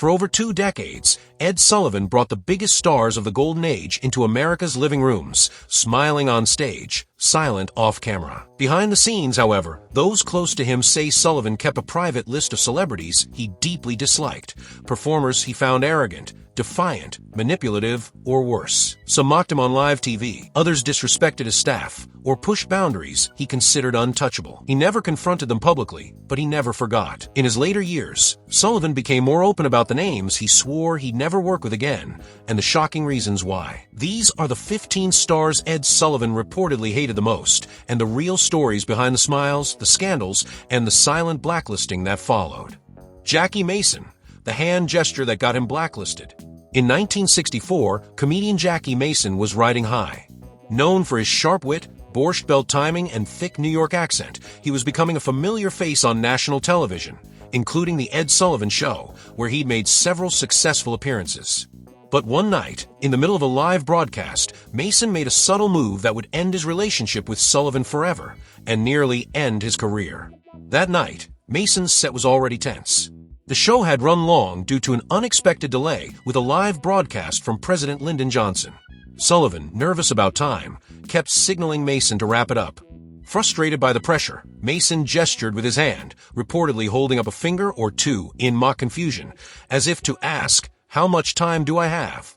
For over 2 decades, Ed Sullivan brought the biggest stars of the golden age into America's living rooms, smiling on stage, silent off camera. Behind the scenes, however, those close to him say Sullivan kept a private list of celebrities he deeply disliked, performers he found arrogant, defiant, manipulative, or worse. Some mocked him on live TV, others disrespected his staff, or pushed boundaries he considered untouchable. He never confronted them publicly, but he never forgot. In his later years, Sullivan became more open about the names he swore he'd never work with again, and the shocking reasons why. These are the 15 stars Ed Sullivan reportedly hated the most, and the real stories behind the smiles, the scandals, and the silent blacklisting that followed. Jackie Mason, the hand gesture that got him blacklisted. In 1964, comedian Jackie Mason was riding high. Known for his sharp wit, Borscht Belt timing, and thick New York accent, he was becoming a familiar face on national television, including The Ed Sullivan Show, where he'd made several successful appearances. But one night, in the middle of a live broadcast, Mason made a subtle move that would end his relationship with Sullivan forever, and nearly end his career. That night, Mason's set was already tense. The show had run long due to an unexpected delay with a live broadcast from President Lyndon Johnson. Sullivan, nervous about time, kept signaling Mason to wrap it up. Frustrated by the pressure, Mason gestured with his hand, reportedly holding up a finger or two in mock confusion, as if to ask, "How much time do I have?"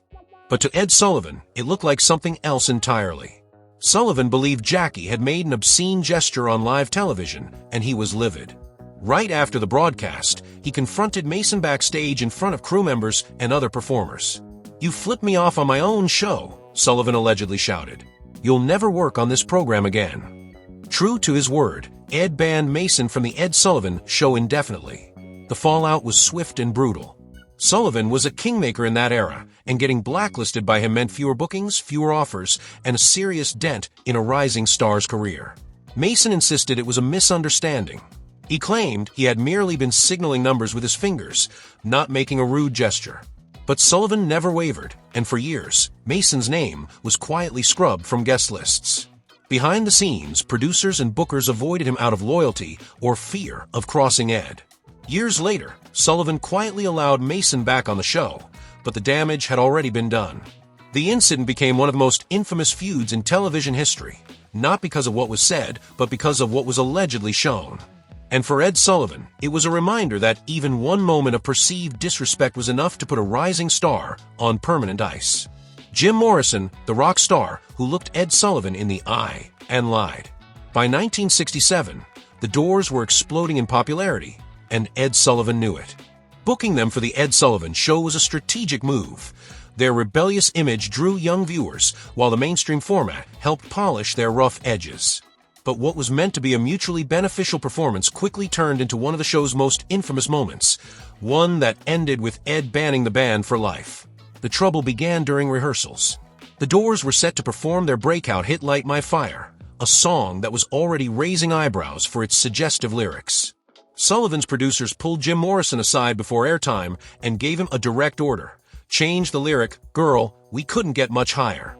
But to Ed Sullivan, it looked like something else entirely. Sullivan believed Jackie had made an obscene gesture on live television, and he was livid. Right after the broadcast, he confronted Mason backstage in front of crew members and other performers. "You flipped me off on my own show," Sullivan allegedly shouted. "You'll never work on this program again." True to his word, Ed banned Mason from the Ed Sullivan Show indefinitely. The fallout was swift and brutal. Sullivan was a kingmaker in that era, and getting blacklisted by him meant fewer bookings, fewer offers, and a serious dent in a rising star's career. Mason insisted it was a misunderstanding. He claimed he had merely been signaling numbers with his fingers, not making a rude gesture. But Sullivan never wavered, and for years, Mason's name was quietly scrubbed from guest lists. Behind the scenes, producers and bookers avoided him out of loyalty or fear of crossing Ed. Years later, Sullivan quietly allowed Mason back on the show, but the damage had already been done. The incident became one of the most infamous feuds in television history, not because of what was said, but because of what was allegedly shown. And for Ed Sullivan, it was a reminder that even one moment of perceived disrespect was enough to put a rising star on permanent ice. Jim Morrison, the rock star who looked Ed Sullivan in the eye and lied. By 1967, the Doors were exploding in popularity, and Ed Sullivan knew it. Booking them for the Ed Sullivan Show was a strategic move. Their rebellious image drew young viewers, while the mainstream format helped polish their rough edges. But what was meant to be a mutually beneficial performance quickly turned into one of the show's most infamous moments, one that ended with Ed banning the band for life. The trouble began during rehearsals. The Doors were set to perform their breakout hit Light My Fire, a song that was already raising eyebrows for its suggestive lyrics. Sullivan's producers pulled Jim Morrison aside before airtime and gave him a direct order: change the lyric, "Girl, we couldn't get much higher."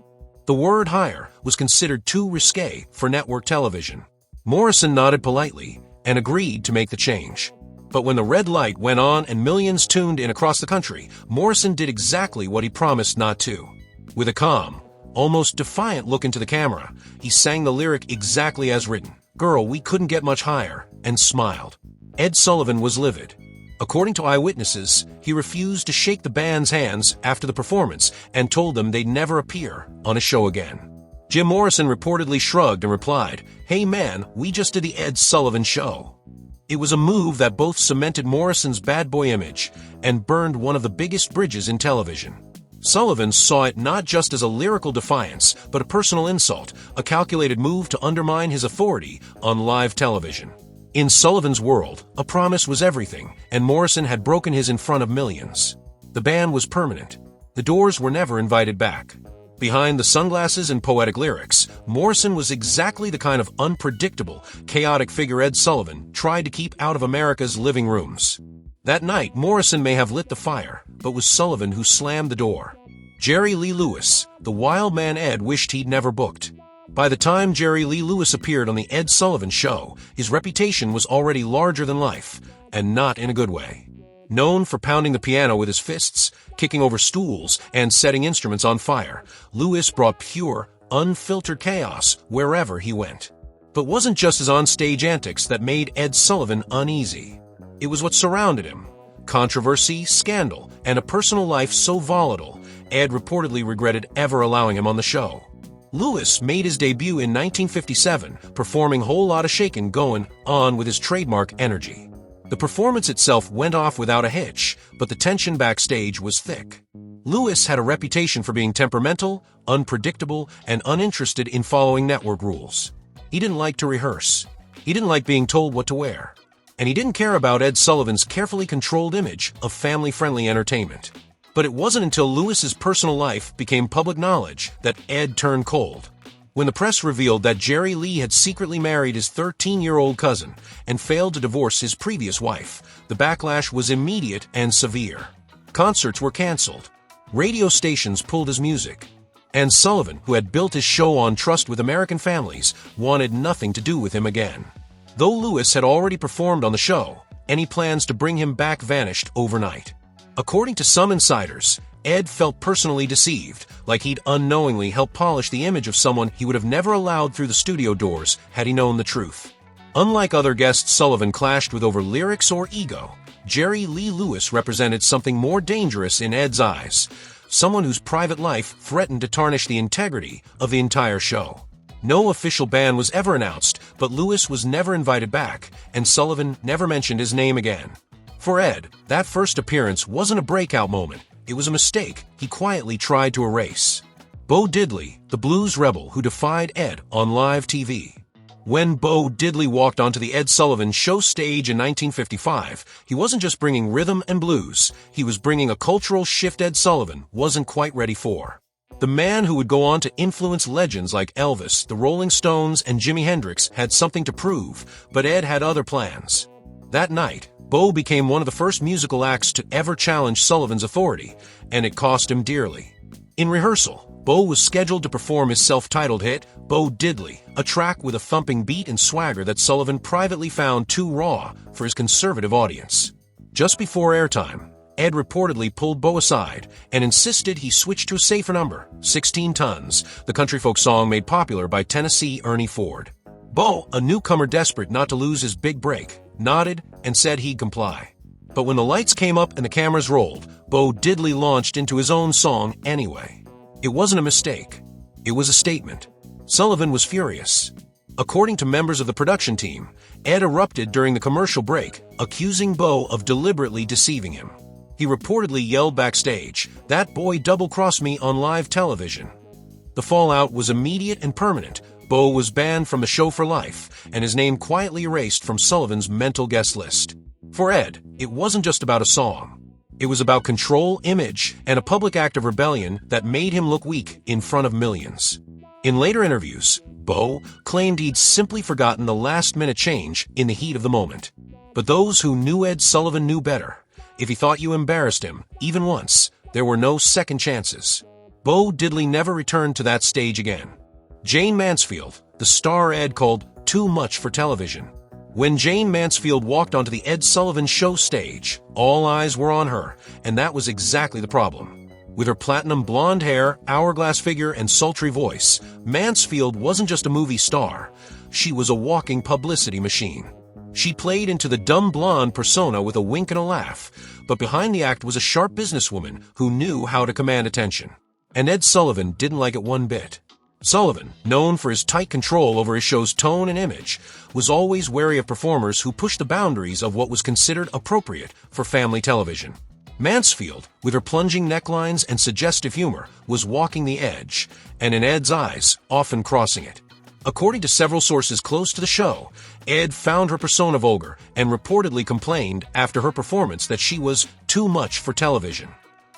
The word higher was considered too risque for network television. Morrison nodded politely and agreed to make the change. But when the red light went on and millions tuned in across the country, Morrison did exactly what he promised not to. With a calm, almost defiant look into the camera, he sang the lyric exactly as written, "Girl, we couldn't get much higher," and smiled. Ed Sullivan was livid. According to eyewitnesses, he refused to shake the band's hands after the performance and told them they'd never appear on a show again. Jim Morrison reportedly shrugged and replied, "Hey man, we just did the Ed Sullivan Show." It was a move that both cemented Morrison's bad boy image and burned one of the biggest bridges in television. Sullivan saw it not just as a lyrical defiance, but a personal insult, a calculated move to undermine his authority on live television. In Sullivan's world, a promise was everything, and Morrison had broken his in front of millions. The ban was permanent. The Doors were never invited back. Behind the sunglasses and poetic lyrics, Morrison was exactly the kind of unpredictable, chaotic figure Ed Sullivan tried to keep out of America's living rooms. That night, Morrison may have lit the fire, but it was Sullivan who slammed the door. Jerry Lee Lewis, the wild man Ed wished he'd never booked. By the time Jerry Lee Lewis appeared on the Ed Sullivan Show, his reputation was already larger than life, and not in a good way. Known for pounding the piano with his fists, kicking over stools, and setting instruments on fire, Lewis brought pure, unfiltered chaos wherever he went. But it wasn't just his on-stage antics that made Ed Sullivan uneasy. It was what surrounded him. Controversy, scandal, and a personal life so volatile, Ed reportedly regretted ever allowing him on the show. Lewis made his debut in 1957, performing Whole Lotta Shakin' Goin' On with his trademark energy. The performance itself went off without a hitch, but the tension backstage was thick. Lewis had a reputation for being temperamental, unpredictable, and uninterested in following network rules. He didn't like to rehearse. He didn't like being told what to wear. And he didn't care about Ed Sullivan's carefully controlled image of family-friendly entertainment. But it wasn't until Lewis's personal life became public knowledge that Ed turned cold. When the press revealed that Jerry Lee had secretly married his 13-year-old cousin and failed to divorce his previous wife, the backlash was immediate and severe. Concerts were canceled. Radio stations pulled his music. And Sullivan, who had built his show on trust with American families, wanted nothing to do with him again. Though Lewis had already performed on the show, any plans to bring him back vanished overnight. According to some insiders, Ed felt personally deceived, like he'd unknowingly helped polish the image of someone he would have never allowed through the studio doors had he known the truth. Unlike other guests Sullivan clashed with over lyrics or ego, Jerry Lee Lewis represented something more dangerous in Ed's eyes, someone whose private life threatened to tarnish the integrity of the entire show. No official ban was ever announced, but Lewis was never invited back, and Sullivan never mentioned his name again. For Ed, that first appearance wasn't a breakout moment. It was a mistake he quietly tried to erase. Bo Diddley, the blues rebel who defied Ed on live TV. When Bo Diddley walked onto the Ed Sullivan Show stage in 1955, he wasn't just bringing rhythm and blues, he was bringing a cultural shift Ed Sullivan wasn't quite ready for. The man who would go on to influence legends like Elvis, the Rolling Stones, and Jimi Hendrix had something to prove, but Ed had other plans. That night, Bo became one of the first musical acts to ever challenge Sullivan's authority, and it cost him dearly. In rehearsal, Bo was scheduled to perform his self-titled hit, Bo Diddley, a track with a thumping beat and swagger that Sullivan privately found too raw for his conservative audience. Just before airtime, Ed reportedly pulled Bo aside and insisted he switch to a safer number, 16 Tons, the country folk song made popular by Tennessee Ernie Ford. Bo, a newcomer desperate not to lose his big break, nodded and said he'd comply. But when the lights came up and the cameras rolled, Bo Diddley launched into his own song anyway. It wasn't a mistake. It was a statement. Sullivan was furious. According to members of the production team, Ed erupted during the commercial break, accusing Bo of deliberately deceiving him. He reportedly yelled backstage, "That boy double-crossed me on live television." The fallout was immediate and permanent. Bo was banned from the show for life, and his name quietly erased from Sullivan's mental guest list. For Ed, it wasn't just about a song. It was about control, image, and a public act of rebellion that made him look weak in front of millions. In later interviews, Bo claimed he'd simply forgotten the last-minute change in the heat of the moment. But those who knew Ed Sullivan knew better. If he thought you embarrassed him, even once, there were no second chances. Bo Diddley never returned to that stage again. Jane Mansfield, the star Ed called too much for television. When Jane Mansfield walked onto the Ed Sullivan Show stage, all eyes were on her, and that was exactly the problem. With her platinum blonde hair, hourglass figure, and sultry voice, Mansfield wasn't just a movie star. She was a walking publicity machine. She played into the dumb blonde persona with a wink and a laugh, but behind the act was a sharp businesswoman who knew how to command attention. And Ed Sullivan didn't like it one bit. Sullivan, known for his tight control over his show's tone and image, was always wary of performers who pushed the boundaries of what was considered appropriate for family television. Mansfield, with her plunging necklines and suggestive humor, was walking the edge, and in Ed's eyes, often crossing it. According to several sources close to the show, Ed found her persona vulgar and reportedly complained after her performance that she was too much for television.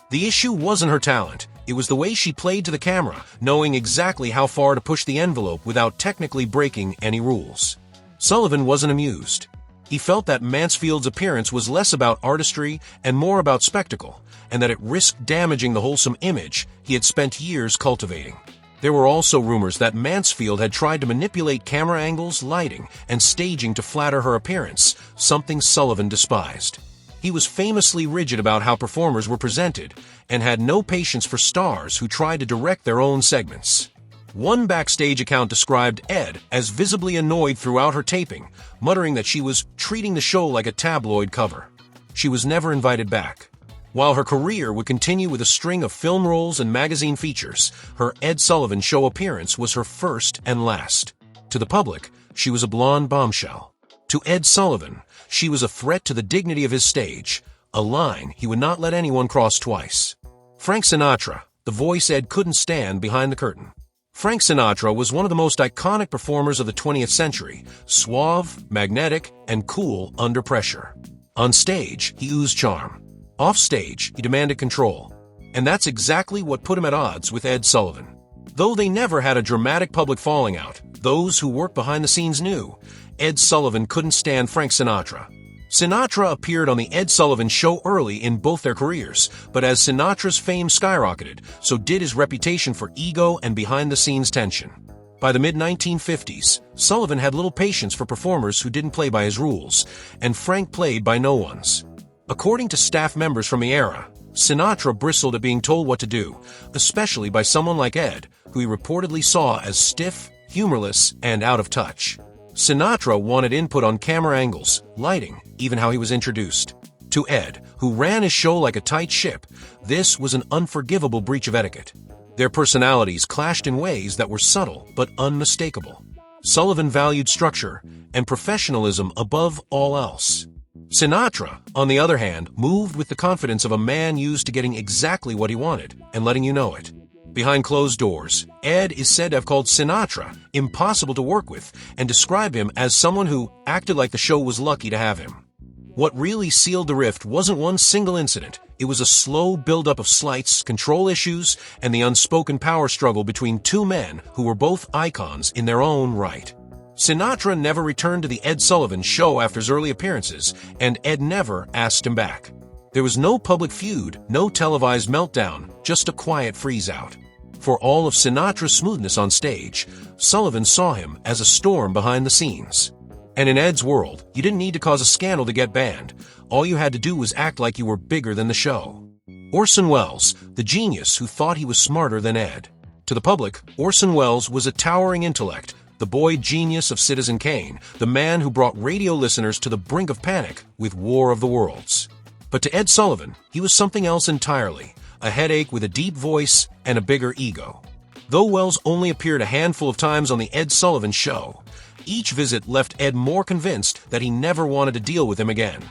The issue wasn't her talent. It was the way she played to the camera, knowing exactly how far to push the envelope without technically breaking any rules. Sullivan wasn't amused. He felt that Mansfield's appearance was less about artistry and more about spectacle, and that it risked damaging the wholesome image he had spent years cultivating. There were also rumors that Mansfield had tried to manipulate camera angles, lighting, and staging to flatter her appearance, something Sullivan despised. He was famously rigid about how performers were presented, and had no patience for stars who tried to direct their own segments. One backstage account described Ed as visibly annoyed throughout her taping, muttering that she was treating the show like a tabloid cover. She was never invited back. While her career would continue with a string of film roles and magazine features, her Ed Sullivan Show appearance was her first and last. To the public, she was a blonde bombshell. To Ed Sullivan, she was a threat to the dignity of his stage, a line he would not let anyone cross twice. Frank Sinatra, the voice Ed couldn't stand behind the curtain. Frank Sinatra was one of the most iconic performers of the 20th century, suave, magnetic, and cool under pressure. On stage, he oozed charm. Off stage, he demanded control. And that's exactly what put him at odds with Ed Sullivan. Though they never had a dramatic public falling out, those who worked behind the scenes knew Ed Sullivan couldn't stand Frank Sinatra. Sinatra appeared on the Ed Sullivan Show early in both their careers, but as Sinatra's fame skyrocketed, so did his reputation for ego and behind-the-scenes tension. By the mid-1950s, Sullivan had little patience for performers who didn't play by his rules, and Frank played by no one's. According to staff members from the era, Sinatra bristled at being told what to do, especially by someone like Ed, who he reportedly saw as stiff, humorless, and out of touch. Sinatra wanted input on camera angles, lighting, even how he was introduced. To Ed, who ran his show like a tight ship, this was an unforgivable breach of etiquette. Their personalities clashed in ways that were subtle but unmistakable. Sullivan valued structure and professionalism above all else. Sinatra, on the other hand, moved with the confidence of a man used to getting exactly what he wanted and letting you know it. Behind closed doors, Ed is said to have called Sinatra impossible to work with and described him as someone who acted like the show was lucky to have him. What really sealed the rift wasn't one single incident. It was a slow buildup of slights, control issues, and the unspoken power struggle between two men who were both icons in their own right. Sinatra never returned to the Ed Sullivan Show after his early appearances, and Ed never asked him back. There was no public feud, no televised meltdown, just a quiet freeze-out. For all of Sinatra's smoothness on stage, Sullivan saw him as a storm behind the scenes. And in Ed's world, you didn't need to cause a scandal to get banned. All you had to do was act like you were bigger than the show. Orson Welles, the genius who thought he was smarter than Ed. To the public, Orson Welles was a towering intellect, the boy genius of Citizen Kane, the man who brought radio listeners to the brink of panic with War of the Worlds. But to Ed Sullivan, he was something else entirely, a headache with a deep voice and a bigger ego. Though Welles only appeared a handful of times on the Ed Sullivan Show, each visit left Ed more convinced that he never wanted to deal with him again.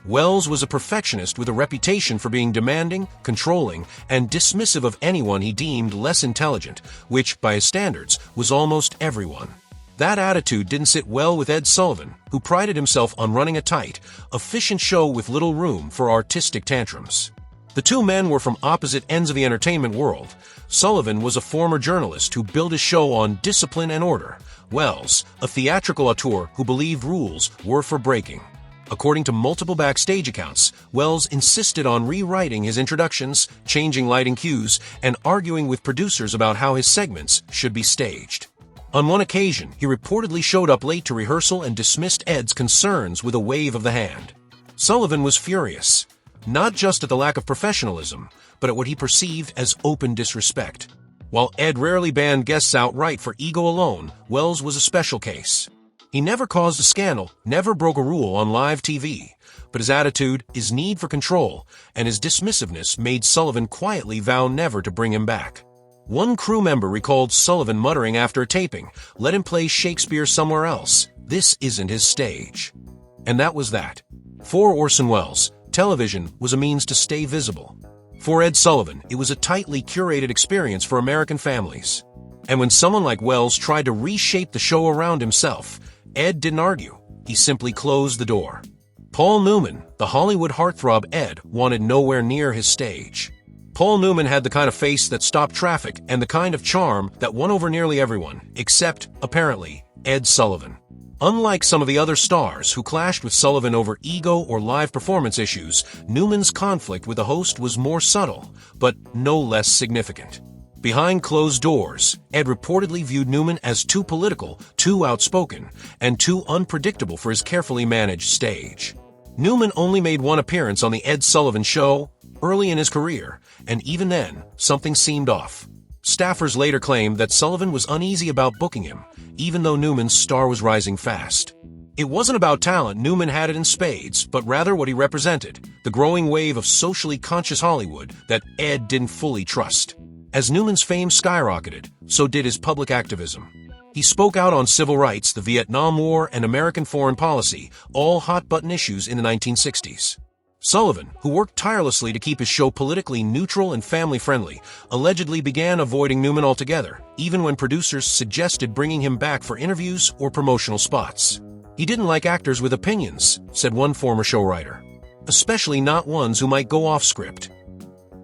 Welles was a perfectionist with a reputation for being demanding, controlling, and dismissive of anyone he deemed less intelligent, which, by his standards, was almost everyone. That attitude didn't sit well with Ed Sullivan, who prided himself on running a tight, efficient show with little room for artistic tantrums. The two men were from opposite ends of the entertainment world. Sullivan was a former journalist who built his show on discipline and order. Welles, a theatrical auteur who believed rules were for breaking. According to multiple backstage accounts, Welles insisted on rewriting his introductions, changing lighting cues, and arguing with producers about how his segments should be staged. On one occasion, he reportedly showed up late to rehearsal and dismissed Ed's concerns with a wave of the hand. Sullivan was furious, not just at the lack of professionalism, but at what he perceived as open disrespect. While Ed rarely banned guests outright for ego alone, Welles was a special case. He never caused a scandal, never broke a rule on live TV, but his attitude, his need for control, and his dismissiveness made Sullivan quietly vow never to bring him back. One crew member recalled Sullivan muttering after a taping, "Let him play Shakespeare somewhere else. This isn't his stage." And that was that. For Orson Welles, television was a means to stay visible. For Ed Sullivan, it was a tightly curated experience for American families. And when someone like Welles tried to reshape the show around himself, Ed didn't argue. He simply closed the door. Paul Newman, the Hollywood heartthrob Ed, wanted nowhere near his stage. Paul Newman had the kind of face that stopped traffic and the kind of charm that won over nearly everyone, except, apparently, Ed Sullivan. Unlike some of the other stars who clashed with Sullivan over ego or live performance issues, Newman's conflict with the host was more subtle, but no less significant. Behind closed doors, Ed reportedly viewed Newman as too political, too outspoken, and too unpredictable for his carefully managed stage. Newman only made one appearance on the Ed Sullivan Show early in his career, and even then, something seemed off. Staffers later claimed that Sullivan was uneasy about booking him, even though Newman's star was rising fast. It wasn't about talent, Newman had it in spades, but rather what he represented, the growing wave of socially conscious Hollywood that Ed didn't fully trust. As Newman's fame skyrocketed, so did his public activism. He spoke out on civil rights, the Vietnam War, and American foreign policy, all hot-button issues in the 1960s. Sullivan, who worked tirelessly to keep his show politically neutral and family-friendly, allegedly began avoiding Newman altogether, even when producers suggested bringing him back for interviews or promotional spots. He didn't like actors with opinions, said one former show writer, especially not ones who might go off script.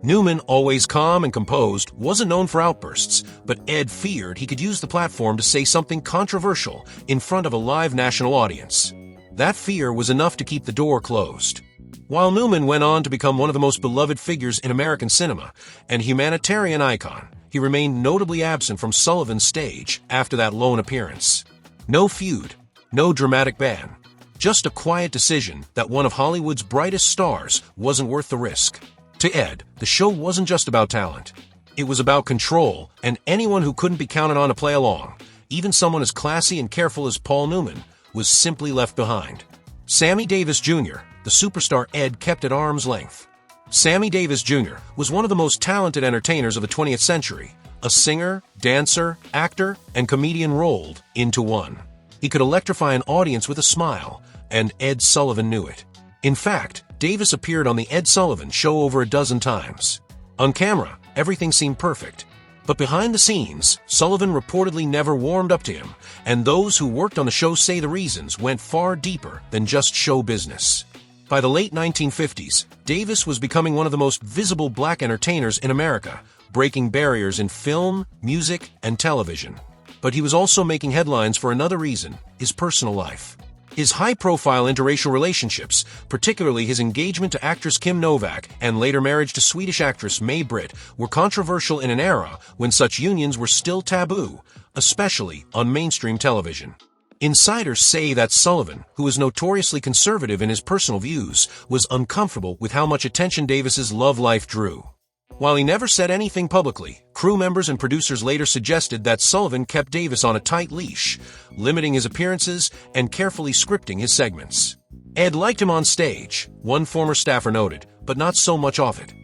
Newman, always calm and composed, wasn't known for outbursts, but Ed feared he could use the platform to say something controversial in front of a live national audience. That fear was enough to keep the door closed. While Newman went on to become one of the most beloved figures in American cinema and humanitarian icon, he remained notably absent from Sullivan's stage after that lone appearance. No feud, no dramatic ban, just a quiet decision that one of Hollywood's brightest stars wasn't worth the risk. To Ed, the show wasn't just about talent. It was about control, and anyone who couldn't be counted on to play along, even someone as classy and careful as Paul Newman, was simply left behind. Sammy Davis Jr., the superstar Ed kept at arm's length. Sammy Davis Jr. was one of the most talented entertainers of the 20th century, a singer, dancer, actor, and comedian rolled into one. He could electrify an audience with a smile, and Ed Sullivan knew it. In fact, Davis appeared on the Ed Sullivan Show over a dozen times. On camera, everything seemed perfect. But behind the scenes, Sullivan reportedly never warmed up to him, and those who worked on the show say the reasons went far deeper than just show business. By the late 1950s, Davis was becoming one of the most visible black entertainers in America, breaking barriers in film, music, and television. But he was also making headlines for another reason: his personal life. His high-profile interracial relationships, particularly his engagement to actress Kim Novak and later marriage to Swedish actress May Britt, were controversial in an era when such unions were still taboo, especially on mainstream television. Insiders say that Sullivan, who was notoriously conservative in his personal views, was uncomfortable with how much attention Davis's love life drew. While he never said anything publicly, crew members and producers later suggested that Sullivan kept Davis on a tight leash, limiting his appearances and carefully scripting his segments. Ed liked him on stage, one former staffer noted, but not so much off it.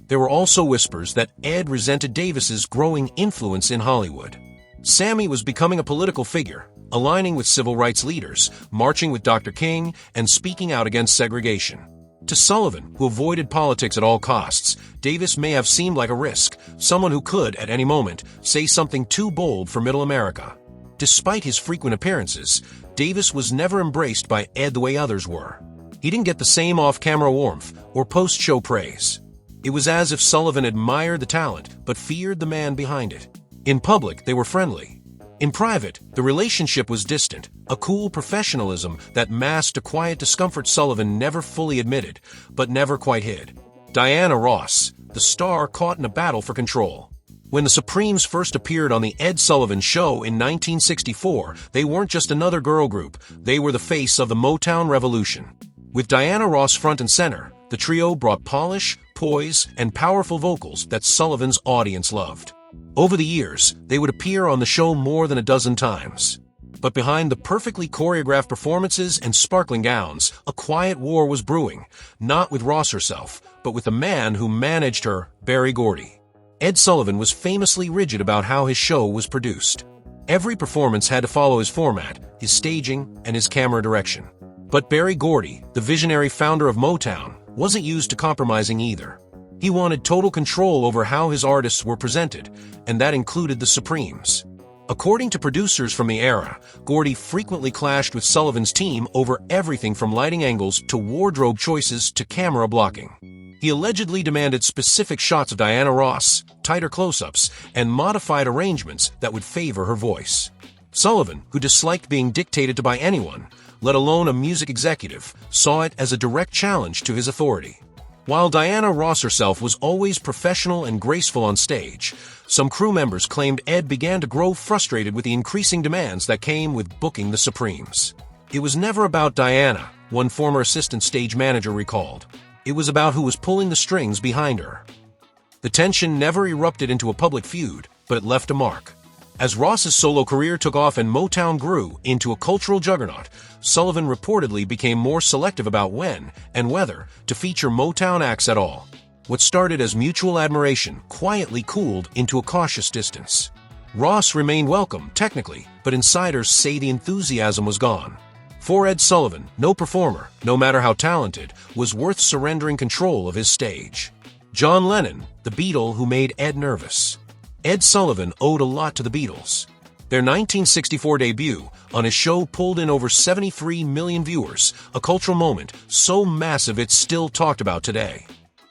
There were also whispers that Ed resented Davis's growing influence in Hollywood. Sammy was becoming a political figure, aligning with civil rights leaders, marching with Dr. King, and speaking out against segregation. To Sullivan, who avoided politics at all costs, Davis may have seemed like a risk, someone who could, at any moment, say something too bold for Middle America. Despite his frequent appearances, Davis was never embraced by Ed the way others were. He didn't get the same off-camera warmth or post-show praise. It was as if Sullivan admired the talent, but feared the man behind it. In public, they were friendly. In private, the relationship was distant, a cool professionalism that masked a quiet discomfort Sullivan never fully admitted, but never quite hid. Diana Ross, the star caught in a battle for control. When the Supremes first appeared on the Ed Sullivan Show in 1964, they weren't just another girl group, they were the face of the Motown revolution. With Diana Ross front and center, the trio brought polish, poise, and powerful vocals that Sullivan's audience loved. Over the years, they would appear on the show more than a dozen times. But behind the perfectly choreographed performances and sparkling gowns, a quiet war was brewing, not with Ross herself, but with the man who managed her, Berry Gordy. Ed Sullivan was famously rigid about how his show was produced. Every performance had to follow his format, his staging, and his camera direction. But Berry Gordy, the visionary founder of Motown, wasn't used to compromising either. He wanted total control over how his artists were presented, and that included the Supremes. According to producers from the era, Gordy frequently clashed with Sullivan's team over everything from lighting angles to wardrobe choices to camera blocking. He allegedly demanded specific shots of Diana Ross, tighter close-ups, and modified arrangements that would favor her voice. Sullivan, who disliked being dictated to by anyone, let alone a music executive, saw it as a direct challenge to his authority. While Diana Ross herself was always professional and graceful on stage, some crew members claimed Ed began to grow frustrated with the increasing demands that came with booking the Supremes. It was never about Diana, one former assistant stage manager recalled. It was about who was pulling the strings behind her. The tension never erupted into a public feud, but it left a mark. As Ross's solo career took off and Motown grew into a cultural juggernaut, Sullivan reportedly became more selective about when and whether to feature Motown acts at all. What started as mutual admiration quietly cooled into a cautious distance. Ross remained welcome, technically, but insiders say the enthusiasm was gone. For Ed Sullivan, no performer, no matter how talented, was worth surrendering control of his stage. John Lennon, the Beatle who made Ed nervous. Ed Sullivan owed a lot to the Beatles. Their 1964 debut on his show pulled in over 73 million viewers, a cultural moment so massive it's still talked about today.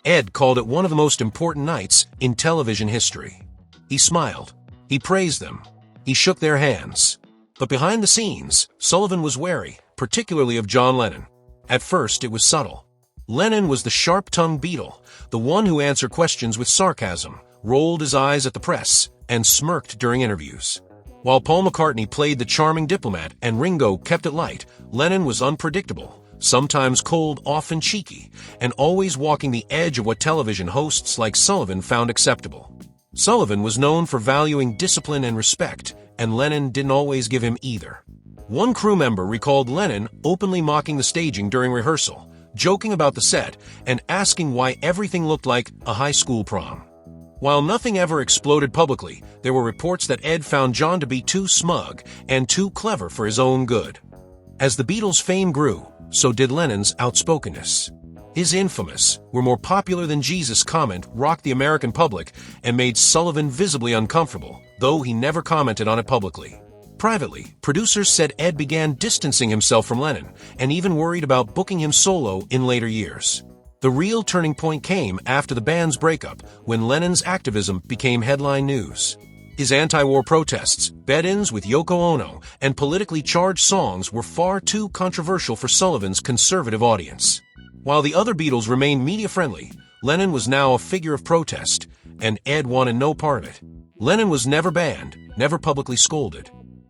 Ed called it one of the most important nights in television history. He smiled. He praised them. He shook their hands. But behind the scenes, Sullivan was wary, particularly of John Lennon. At first, it was subtle. Lennon was the sharp-tongued Beatle, the one who answered questions with sarcasm, rolled his eyes at the press, and smirked during interviews. While Paul McCartney played the charming diplomat and Ringo kept it light, Lennon was unpredictable, sometimes cold, often cheeky, and always walking the edge of what television hosts like Sullivan found acceptable. Sullivan was known for valuing discipline and respect, and Lennon didn't always give him either. One crew member recalled Lennon openly mocking the staging during rehearsal, joking about the set, and asking why everything looked like a high school prom. While nothing ever exploded publicly, there were reports that Ed found John to be too smug and too clever for his own good. As the Beatles' fame grew, so did Lennon's outspokenness. His infamous, "We're more popular than Jesus" comment rocked the American public and made Sullivan visibly uncomfortable, though he never commented on it publicly. Privately, producers said Ed began distancing himself from Lennon and even worried about booking him solo in later years. The real turning point came after the band's breakup, when Lennon's activism became headline news. His anti-war protests, bed-ins with Yoko Ono, and politically charged songs were far too controversial for Sullivan's conservative audience. While the other Beatles remained media-friendly, Lennon was now a figure of protest, and Ed wanted no part of it. Lennon was never banned, never publicly scolded.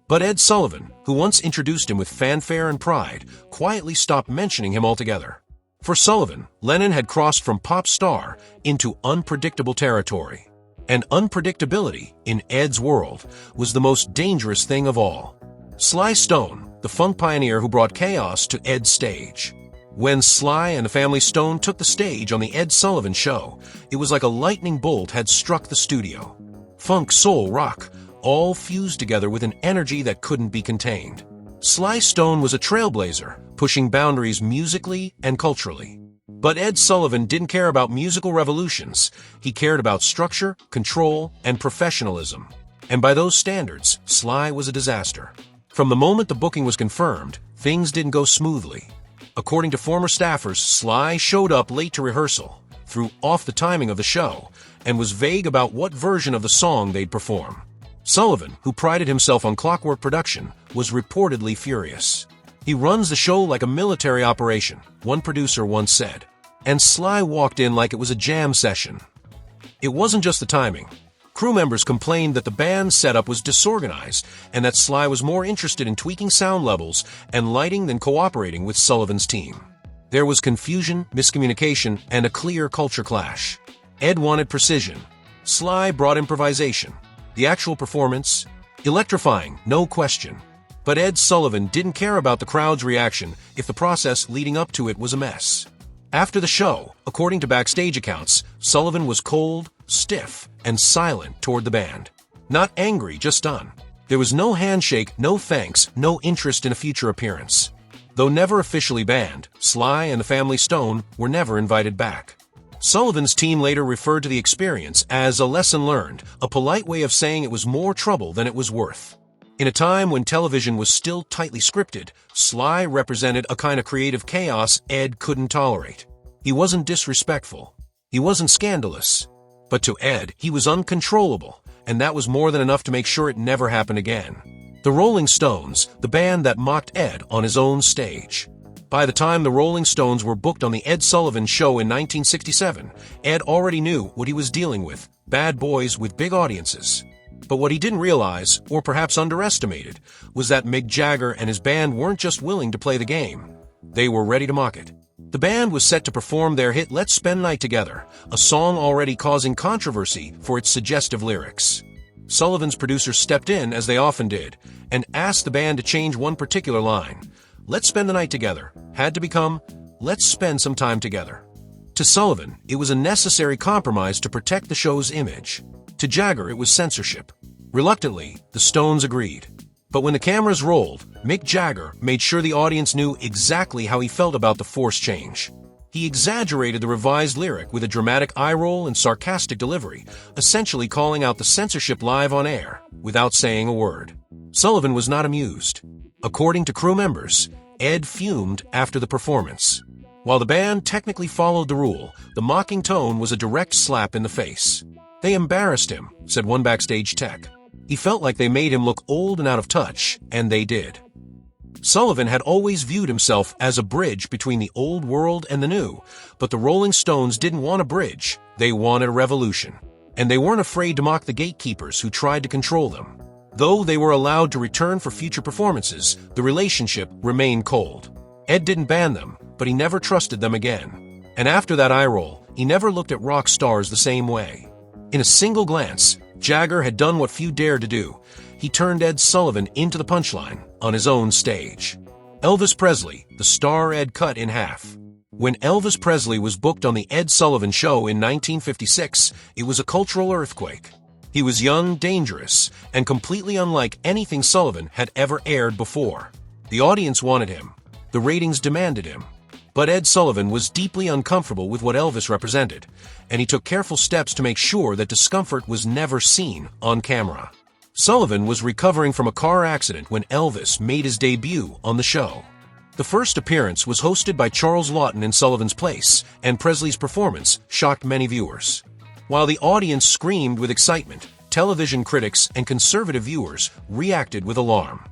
But Ed Sullivan, who once introduced him with fanfare and pride, quietly stopped mentioning him altogether. For Sullivan, Lennon had crossed from pop star into unpredictable territory. And unpredictability, in Ed's world, was the most dangerous thing of all. Sly Stone, the funk pioneer who brought chaos to Ed's stage. When Sly and the Family Stone took the stage on the Ed Sullivan Show, it was like a lightning bolt had struck the studio. Funk, soul, rock, all fused together with an energy that couldn't be contained. Sly Stone was a trailblazer, pushing boundaries musically and culturally. But Ed Sullivan didn't care about musical revolutions. He cared about structure, control, and professionalism. And by those standards, Sly was a disaster. From the moment the booking was confirmed, things didn't go smoothly. According to former staffers, Sly showed up late to rehearsal, threw off the timing of the show, and was vague about what version of the song they'd perform. Sullivan, who prided himself on clockwork production, was reportedly furious. "He runs the show like a military operation," one producer once said. And Sly walked in like it was a jam session. It wasn't just the timing. Crew members complained that the band's setup was disorganized and that Sly was more interested in tweaking sound levels and lighting than cooperating with Sullivan's team. There was confusion, miscommunication, and a clear culture clash. Ed wanted precision. Sly brought improvisation. The actual performance? Electrifying, no question. But Ed Sullivan didn't care about the crowd's reaction if the process leading up to it was a mess. After the show, according to backstage accounts, Sullivan was cold, stiff, and silent toward the band. Not angry, just done. There was no handshake, no thanks, no interest in a future appearance. Though never officially banned, Sly and the Family Stone were never invited back. Sullivan's team later referred to the experience as a lesson learned, a polite way of saying it was more trouble than it was worth. In a time when television was still tightly scripted, Sly represented a kind of creative chaos Ed couldn't tolerate. He wasn't disrespectful. He wasn't scandalous. But to Ed, he was uncontrollable, and that was more than enough to make sure it never happened again. The Rolling Stones, the band that mocked Ed on his own stage. By the time the Rolling Stones were booked on the Ed Sullivan Show in 1967, Ed already knew what he was dealing with, bad boys with big audiences. But what he didn't realize, or perhaps underestimated, was that Mick Jagger and his band weren't just willing to play the game. They were ready to mock it. The band was set to perform their hit Let's Spend the Night Together, a song already causing controversy for its suggestive lyrics. Sullivan's producers stepped in, as they often did, and asked the band to change one particular line. Let's Spend the Night Together had to become Let's Spend Some Time Together. To Sullivan, it was a necessary compromise to protect the show's image. To Jagger, it was censorship. Reluctantly, the Stones agreed. But when the cameras rolled, Mick Jagger made sure the audience knew exactly how he felt about the forced change. He exaggerated the revised lyric with a dramatic eye roll and sarcastic delivery, essentially calling out the censorship live on air, without saying a word. Sullivan was not amused. According to crew members, Ed fumed after the performance. While the band technically followed the rule, the mocking tone was a direct slap in the face. They embarrassed him, said one backstage tech. He felt like they made him look old and out of touch, and they did. Sullivan had always viewed himself as a bridge between the old world and the new, but the Rolling Stones didn't want a bridge, they wanted a revolution. And they weren't afraid to mock the gatekeepers who tried to control them. Though they were allowed to return for future performances, the relationship remained cold. Ed didn't ban them, but he never trusted them again. And after that eye roll, he never looked at rock stars the same way. In a single glance, Jagger had done what few dared to do. He turned Ed Sullivan into the punchline on his own stage. Elvis Presley, the star Ed cut in half. When Elvis Presley was booked on the Ed Sullivan Show in 1956, it was a cultural earthquake. He was young, dangerous, and completely unlike anything Sullivan had ever aired before. The audience wanted him. The ratings demanded him. But Ed Sullivan was deeply uncomfortable with what Elvis represented, and he took careful steps to make sure that discomfort was never seen on camera. Sullivan was recovering from a car accident when Elvis made his debut on the show. The first appearance was hosted by Charles Lawton in Sullivan's place, and Presley's performance shocked many viewers. While the audience screamed with excitement, television critics and conservative viewers reacted with alarm.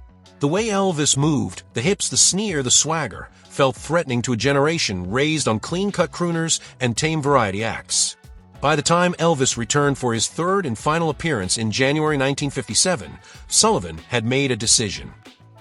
The way Elvis moved, the hips, the sneer, the swagger, felt threatening to a generation raised on clean-cut crooners and tame variety acts. By the time Elvis returned for his third and final appearance in January 1957, Sullivan had made a decision.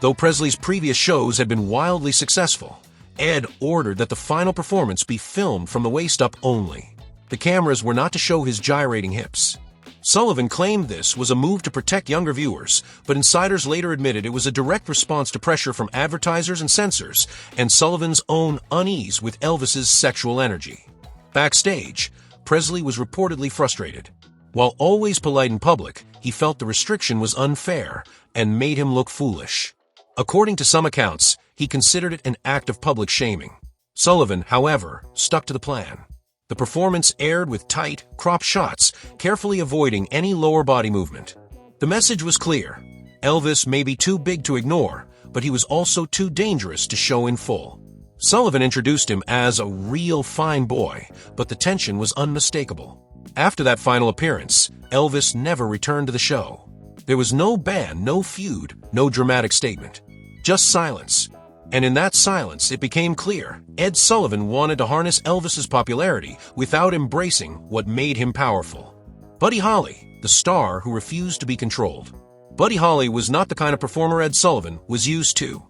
Though Presley's previous shows had been wildly successful, Ed ordered that the final performance be filmed from the waist up only. The cameras were not to show his gyrating hips. Sullivan claimed this was a move to protect younger viewers, but insiders later admitted it was a direct response to pressure from advertisers and censors, and Sullivan's own unease with Elvis's sexual energy. Backstage, Presley was reportedly frustrated. While always polite in public, he felt the restriction was unfair and made him look foolish. According to some accounts, he considered it an act of public shaming. Sullivan, however, stuck to the plan. The performance aired with tight, cropped shots, carefully avoiding any lower body movement. The message was clear. Elvis may be too big to ignore, but he was also too dangerous to show in full. Sullivan introduced him as a real fine boy, but the tension was unmistakable. After that final appearance, Elvis never returned to the show. There was no ban, no feud, no dramatic statement. Just silence. And in that silence, it became clear Ed Sullivan wanted to harness Elvis's popularity without embracing what made him powerful. Buddy Holly, the star who refused to be controlled. Buddy Holly was not the kind of performer Ed Sullivan was used to.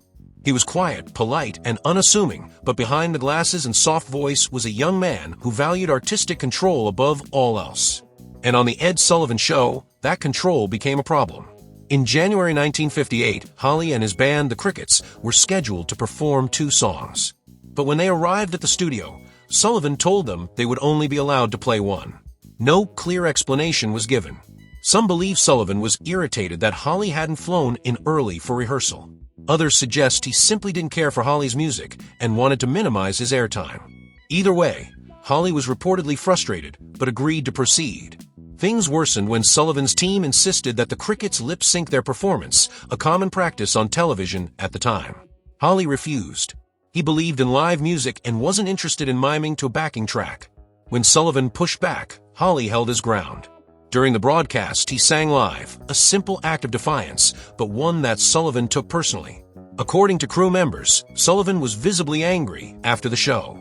He was quiet, polite, and unassuming, but behind the glasses and soft voice was a young man who valued artistic control above all else. And on the Ed Sullivan Show, that control became a problem. In January 1958, Holly and his band, the Crickets, were scheduled to perform 2 songs. But when they arrived at the studio, Sullivan told them they would only be allowed to play 1. No clear explanation was given. Some believe Sullivan was irritated that Holly hadn't flown in early for rehearsal. Others suggest he simply didn't care for Holly's music and wanted to minimize his airtime. Either way, Holly was reportedly frustrated, but agreed to proceed. Things worsened when Sullivan's team insisted that the Crickets lip-sync their performance, a common practice on television at the time. Holly refused. He believed in live music and wasn't interested in miming to a backing track. When Sullivan pushed back, Holly held his ground. During the broadcast, he sang live, a simple act of defiance, but one that Sullivan took personally. According to crew members, Sullivan was visibly angry after the show.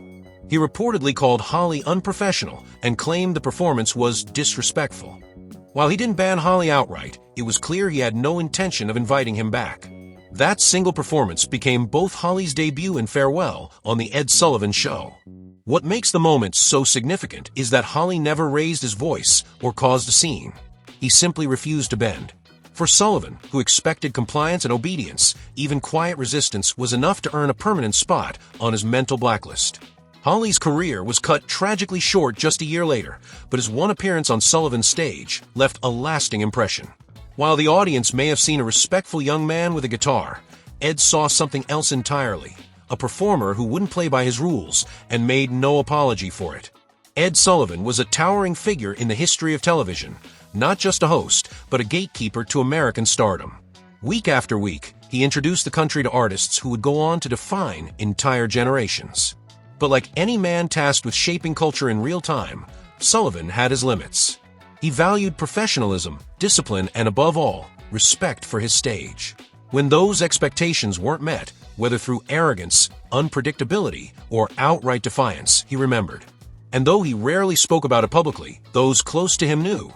He reportedly called Holly unprofessional and claimed the performance was disrespectful. While he didn't ban Holly outright, it was clear he had no intention of inviting him back. That single performance became both Holly's debut and farewell on The Ed Sullivan Show. What makes the moment so significant is that Holly never raised his voice or caused a scene. He simply refused to bend. For Sullivan, who expected compliance and obedience, even quiet resistance was enough to earn a permanent spot on his mental blacklist. Holly's career was cut tragically short just a year later, but his one appearance on Sullivan's stage left a lasting impression. While the audience may have seen a respectful young man with a guitar, Ed saw something else entirely, a performer who wouldn't play by his rules and made no apology for it. Ed Sullivan was a towering figure in the history of television, not just a host, but a gatekeeper to American stardom. Week after week, he introduced the country to artists who would go on to define entire generations. But like any man tasked with shaping culture in real time, Sullivan had his limits. He valued professionalism, discipline, and above all, respect for his stage. When those expectations weren't met, whether through arrogance, unpredictability, or outright defiance, he remembered. And though he rarely spoke about it publicly, those close to him knew.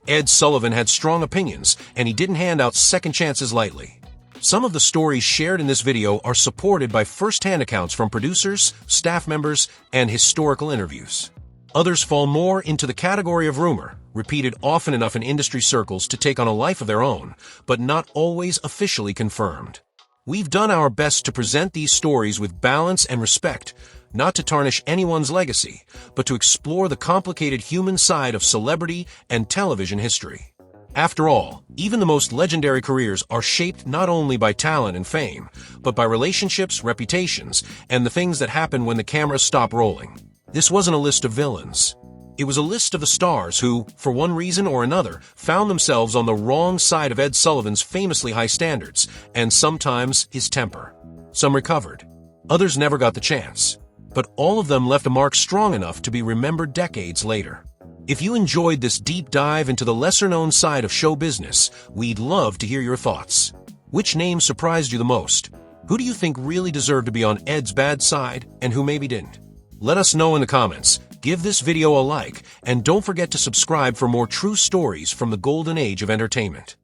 Ed Sullivan had strong opinions, and he didn't hand out second chances lightly. Some of the stories shared in this video are supported by first-hand accounts from producers, staff members, and historical interviews. Others fall more into the category of rumor, repeated often enough in industry circles to take on a life of their own, but not always officially confirmed. We've done our best to present these stories with balance and respect, not to tarnish anyone's legacy, but to explore the complicated human side of celebrity and television history. After all, even the most legendary careers are shaped not only by talent and fame, but by relationships, reputations, and the things that happen when the cameras stop rolling. This wasn't a list of villains. It was a list of the stars who, for one reason or another, found themselves on the wrong side of Ed Sullivan's famously high standards, and sometimes his temper. Some recovered. Others never got the chance. But all of them left a mark strong enough to be remembered decades later. If you enjoyed this deep dive into the lesser-known side of show business, we'd love to hear your thoughts. Which name surprised you the most? Who do you think really deserved to be on Ed's bad side, and who maybe didn't? Let us know in the comments. Give this video a like, and don't forget to subscribe for more true stories from the golden age of entertainment.